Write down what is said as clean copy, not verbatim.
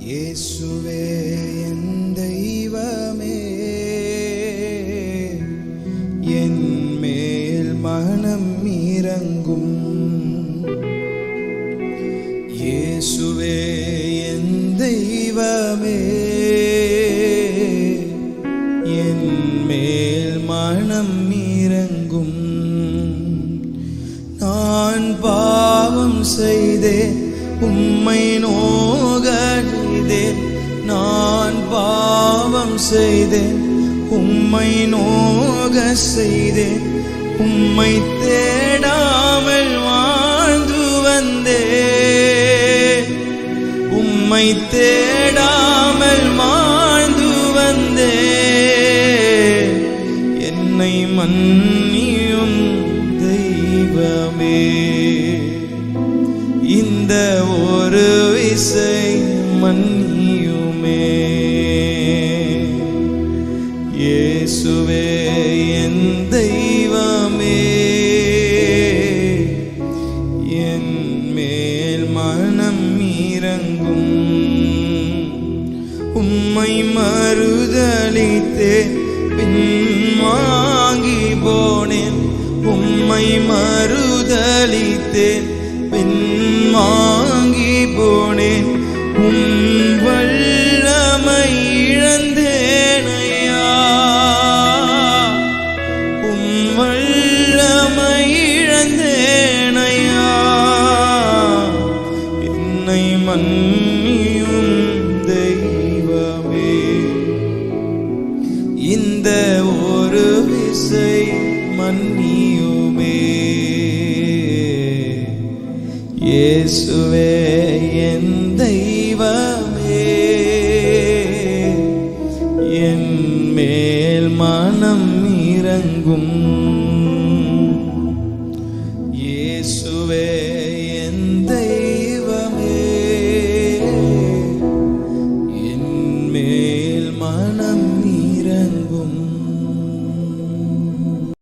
இயேசுவே என் தெய்வமே, என் மேல் மனம் இறங்கும். இயேசுவே என் தெய்வமே, என் மேல் மனம் இறங்கும். நான் பாவம் செய்தேன், உம்மை நோகடிதேன். நான் பாவம் செய்தேன், உம்மை நோக செய்தேன். உம்மை தேடாமல் வாழ்ந்து வந்தேன், உம்மை தேடாமல் வாழ்ந்து வந்தேன். என்னை மன்னியும் தெய்வமே, இந்த ஒரு விசை மன்னியுமே. இயேசுவே என் தெய்வமே, என் மேல் மனம் இறங்கும். உம்மை மறுதலித்தேன், பின்வாங்கி போனேன். உம்மை மறுதலித்தேன், பின்வாங்கி போனேன். உம் வல்லமை இழந்தேனையா, உம் வல்லமை இழந்தேனையா. என்னை மன்னியும் தெய்வமே, இந்த ஒரு விசை மன்னியுமே. இயேசுவே என் தெய்வமே, என் மேல் மனம் இறங்கும். இயேசுவே என் தெய்வமே, என் மேல் மனம் இறங்கும்.